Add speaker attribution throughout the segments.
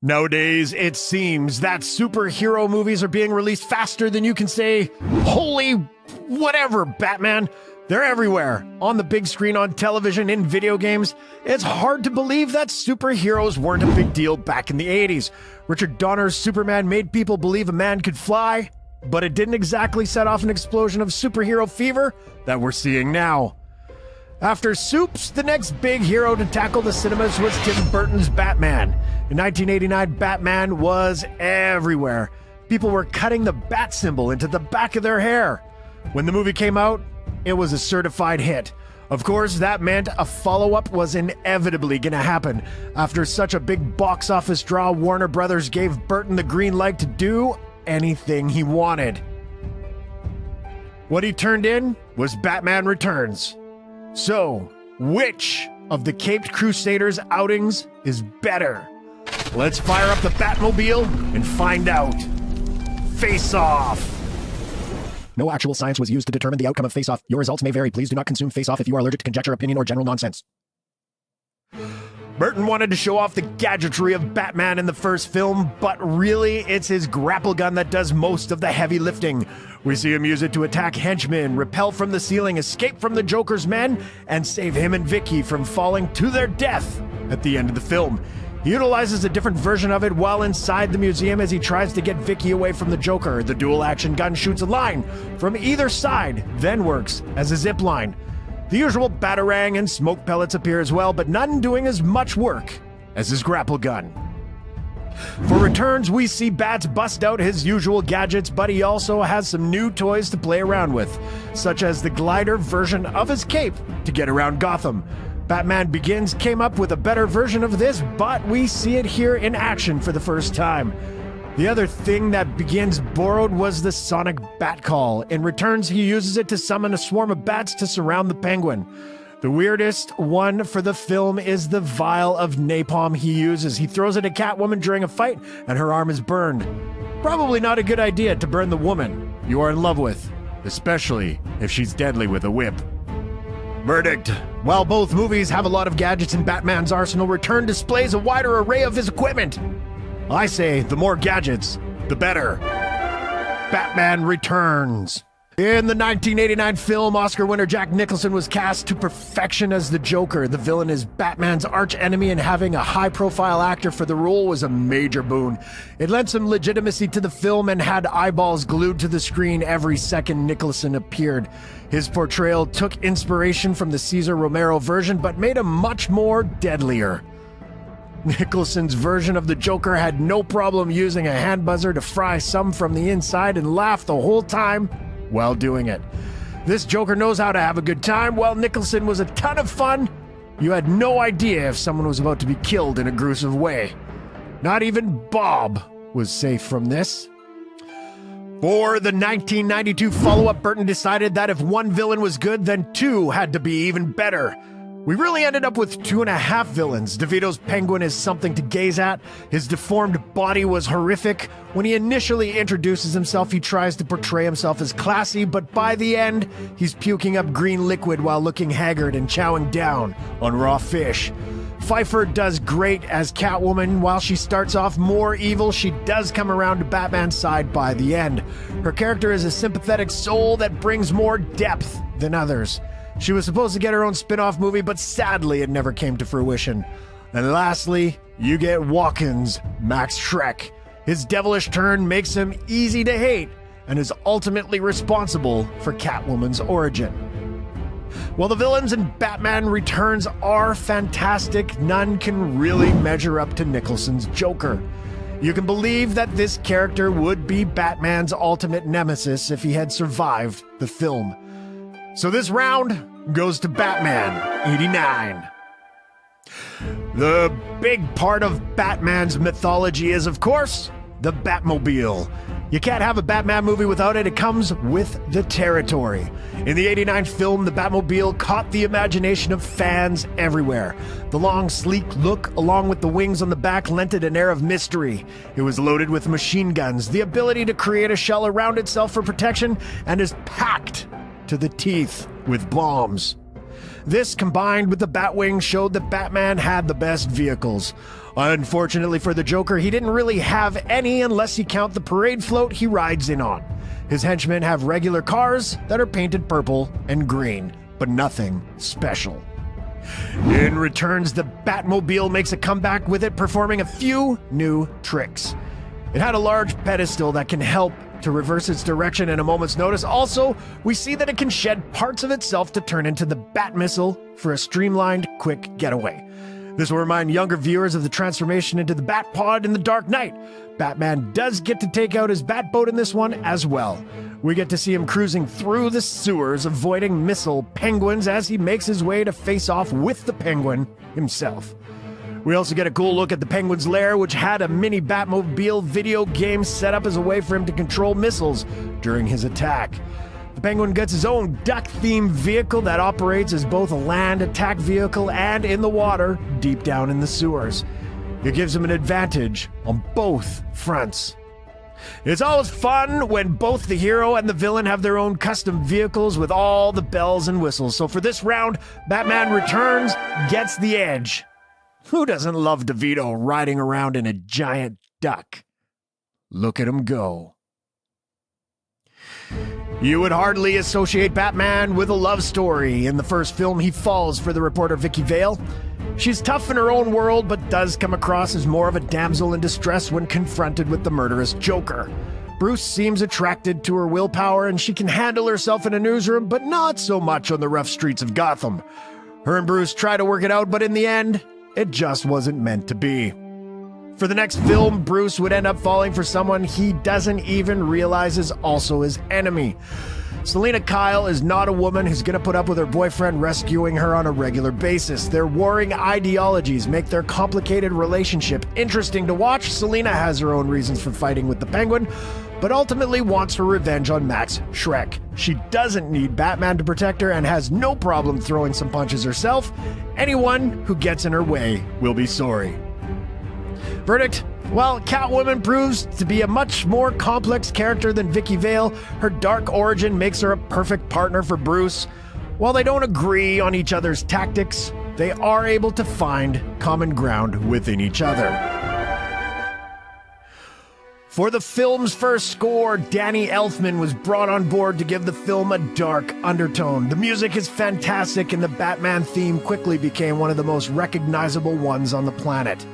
Speaker 1: Nowadays, it seems that superhero movies are being released faster than you can say, holy whatever, Batman. They're everywhere, on the big screen, on television, in video games. It's hard to believe that superheroes weren't a big deal back in the 80s. Richard Donner's Superman made people believe a man could fly, but it didn't exactly set off an explosion of superhero fever that we're seeing now. After Supes, the next big hero to tackle the cinemas was Tim Burton's Batman. In 1989, Batman was everywhere. People were cutting the bat symbol into the back of their hair. When the movie came out, it was a certified hit. Of course, that meant a follow-up was inevitably gonna happen. After such a big box office draw, Warner Brothers gave Burton the green light to do anything he wanted. What he turned in was Batman Returns. So, which of the Caped Crusaders outings is better? Let's fire up the Batmobile and find out. Face Off!
Speaker 2: No actual science was used to determine the outcome of Face Off. Your results may vary. Please do not consume Face Off if you are allergic to conjecture, opinion, or general nonsense.
Speaker 1: Burton wanted to show off the gadgetry of Batman in the first film, but really it's his grapple gun that does most of the heavy lifting. We see him use it to attack henchmen, repel from the ceiling, escape from the Joker's men, and save him and Vicky from falling to their death at the end of the film. He utilizes a different version of it while inside the museum as he tries to get Vicky away from the Joker. The dual-action gun shoots a line from either side, then works as a zip line. The usual batarang and smoke pellets appear as well, but none doing as much work as his grapple gun. For Returns, we see Bats bust out his usual gadgets, but he also has some new toys to play around with, such as the glider version of his cape to get around Gotham. Batman Begins came up with a better version of this, but we see it here in action for the first time. The other thing that Begins borrowed was the sonic bat call. In Returns, he uses it to summon a swarm of bats to surround the Penguin. The weirdest one for the film is the vial of napalm he uses. He throws it at Catwoman during a fight, and her arm is burned. Probably not a good idea to burn the woman you are in love with, especially if she's deadly with a whip. Verdict. While both movies have a lot of gadgets in Batman's arsenal, Return displays a wider array of his equipment. I say the more gadgets, the better. Batman Returns. In the 1989 film, Oscar winner Jack Nicholson was cast to perfection as the Joker. The villain is Batman's arch-enemy, and having a high-profile actor for the role was a major boon. It lent some legitimacy to the film and had eyeballs glued to the screen every second Nicholson appeared. His portrayal took inspiration from the Cesar Romero version, but made him much more deadlier. Nicholson's version of the Joker had no problem using a hand buzzer to fry some from the inside and laugh the whole time while doing it. This Joker knows how to have a good time. While Nicholson was a ton of fun, you had no idea if someone was about to be killed in a gruesome way. Not even Bob was safe from this. For the 1992 follow-up, Burton decided that if one villain was good, then two had to be even better. We really ended up with 2.5 villains. DeVito's Penguin is something to gaze at. His deformed body was horrific. When he initially introduces himself, he tries to portray himself as classy, but by the end, he's puking up green liquid while looking haggard and chowing down on raw fish. Pfeiffer does great as Catwoman. While she starts off more evil, she does come around to Batman's side by the end. Her character is a sympathetic soul that brings more depth than others. She was supposed to get her own spin-off movie, but sadly it never came to fruition. And lastly, you get Walken's Max Schreck. His devilish turn makes him easy to hate and is ultimately responsible for Catwoman's origin. While the villains in Batman Returns are fantastic, none can really measure up to Nicholson's Joker. You can believe that this character would be Batman's ultimate nemesis if he had survived the film. So this round goes to Batman 89. The big part of Batman's mythology is, of course, the Batmobile. You can't have a Batman movie without it. It comes with the territory. In the 89 film, the Batmobile caught the imagination of fans everywhere. The long, sleek look, along with the wings on the back, lent it an air of mystery. It was loaded with machine guns, the ability to create a shell around itself for protection, and is packed to the teeth with bombs. This, combined with the Batwing, showed that Batman had the best vehicles. Unfortunately for the Joker, he didn't really have any unless you count the parade float he rides in on. His henchmen have regular cars that are painted purple and green, but nothing special. In returns, the Batmobile makes a comeback with it performing a few new tricks. It had a large pedestal that can help to reverse its direction at a moment's notice. Also, we see that it can shed parts of itself to turn into the Bat Missile for a streamlined, quick getaway. This will remind younger viewers of the transformation into the Batpod in The Dark Knight. Batman does get to take out his Batboat in this one as well. We get to see him cruising through the sewers, avoiding missile penguins as he makes his way to face off with the Penguin himself. We also get a cool look at the Penguin's lair, which had a mini Batmobile video game set up as a way for him to control missiles during his attack. The Penguin gets his own duck-themed vehicle that operates as both a land attack vehicle and in the water deep down in the sewers. It gives him an advantage on both fronts. It's always fun when both the hero and the villain have their own custom vehicles with all the bells and whistles. So for this round, Batman Returns gets the edge. Who doesn't love DeVito riding around in a giant duck? Look at him go. You would hardly associate Batman with a love story. In the first film, he falls for the reporter Vicky Vale. She's tough in her own world, but does come across as more of a damsel in distress when confronted with the murderous Joker. Bruce seems attracted to her willpower, and she can handle herself in a newsroom, but not so much on the rough streets of Gotham. Her and Bruce try to work it out, but in the end, it just wasn't meant to be. For the next film, Bruce would end up falling for someone he doesn't even realize is also his enemy. Selina Kyle is not a woman who's gonna put up with her boyfriend rescuing her on a regular basis. Their warring ideologies make their complicated relationship interesting to watch. Selina has her own reasons for fighting with the Penguin, but ultimately wants her revenge on Max Schreck. She doesn't need Batman to protect her and has no problem throwing some punches herself. Anyone who gets in her way will be sorry. Verdict? Well, Catwoman proves to be a much more complex character than Vicky Vale. Her dark origin makes her a perfect partner for Bruce. While they don't agree on each other's tactics, they are able to find common ground within each other. For the film's first score, Danny Elfman was brought on board to give the film a dark undertone. The music is fantastic, and the Batman theme quickly became one of the most recognizable ones on the planet.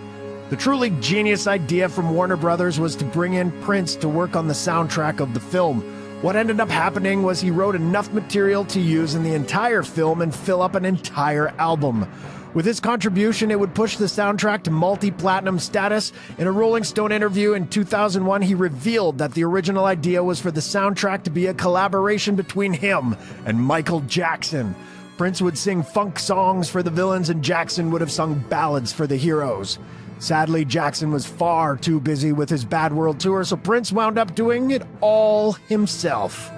Speaker 1: The truly genius idea from Warner Brothers was to bring in Prince to work on the soundtrack of the film. What ended up happening was he wrote enough material to use in the entire film and fill up an entire album. With his contribution, it would push the soundtrack to multi-platinum status. In a Rolling Stone interview in 2001, he revealed that the original idea was for the soundtrack to be a collaboration between him and Michael Jackson. Prince would sing funk songs for the villains, and Jackson would have sung ballads for the heroes. Sadly, Jackson was far too busy with his Bad World Tour, so Prince wound up doing it all himself.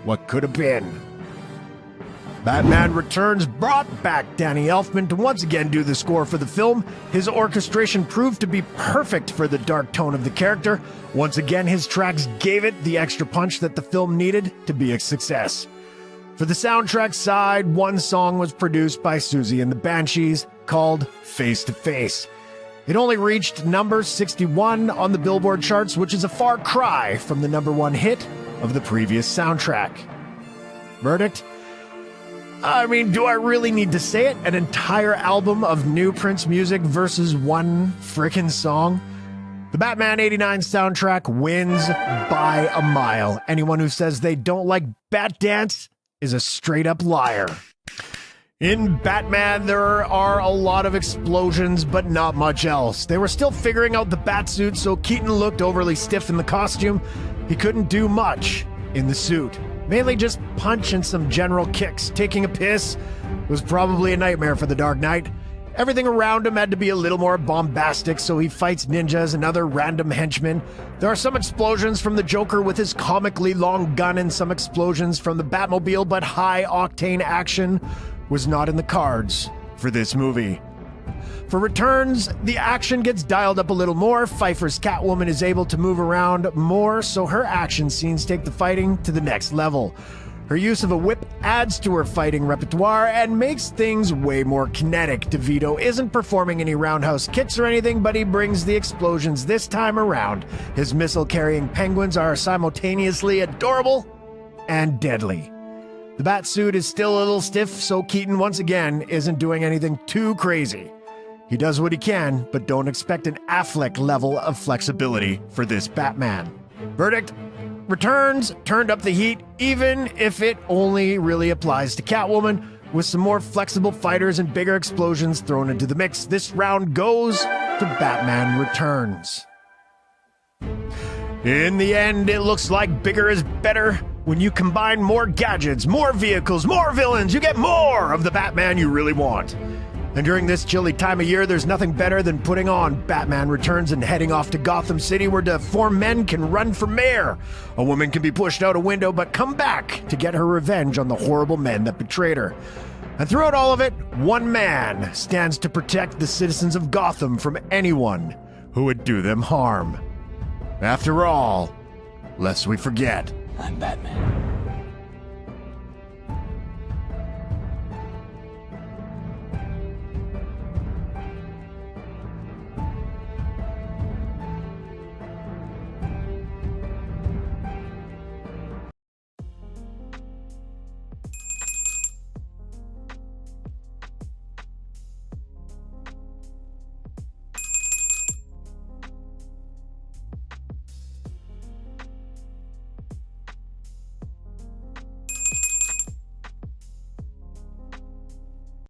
Speaker 1: What could have been? Batman Returns brought back Danny Elfman to once again do the score for the film. His orchestration proved to be perfect for the dark tone of the character. Once again, his tracks gave it the extra punch that the film needed to be a success. For the soundtrack side, one song was produced by Susie and the Banshees called Face to Face. It only reached number 61 on the Billboard charts, which is a far cry from the #1 hit of the previous soundtrack. Verdict? I mean, do I really need to say it? An entire album of new Prince music versus one frickin' song? The Batman '89 soundtrack wins by a mile. Anyone who says they don't like Bat Dance is a straight-up liar. In Batman, there are a lot of explosions, but not much else. They were still figuring out the Batsuit, so Keaton looked overly stiff in the costume. He couldn't do much in the suit. Mainly just punch and some general kicks. Taking a piss was probably a nightmare for the Dark Knight. Everything around him had to be a little more bombastic, so he fights ninjas and other random henchmen. There are some explosions from the Joker with his comically long gun and some explosions from the Batmobile, but high-octane action was not in the cards for this movie. For Returns, the action gets dialed up a little more. Pfeiffer's Catwoman is able to move around more, so her action scenes take the fighting to the next level. Her use of a whip adds to her fighting repertoire and makes things way more kinetic. DeVito isn't performing any roundhouse kicks or anything, but he brings the explosions this time around. His missile-carrying penguins are simultaneously adorable and deadly. The Batsuit is still a little stiff, so Keaton once again isn't doing anything too crazy. He does what he can, but don't expect an Affleck level of flexibility for this Batman. Verdict: Returns turned up the heat, even if it only really applies to Catwoman. With some more flexible fighters and bigger explosions thrown into the mix, this round goes to Batman Returns. In the end, it looks like bigger is better. When you combine more gadgets, more vehicles, more villains, you get more of the Batman you really want. And during this chilly time of year, there's nothing better than putting on Batman Returns and heading off to Gotham City, where the 4 men can run for mayor. A woman can be pushed out a window but come back to get her revenge on the horrible men that betrayed her. And throughout all of it, one man stands to protect the citizens of Gotham from anyone who would do them harm. After all, lest we forget,
Speaker 3: I'm Batman.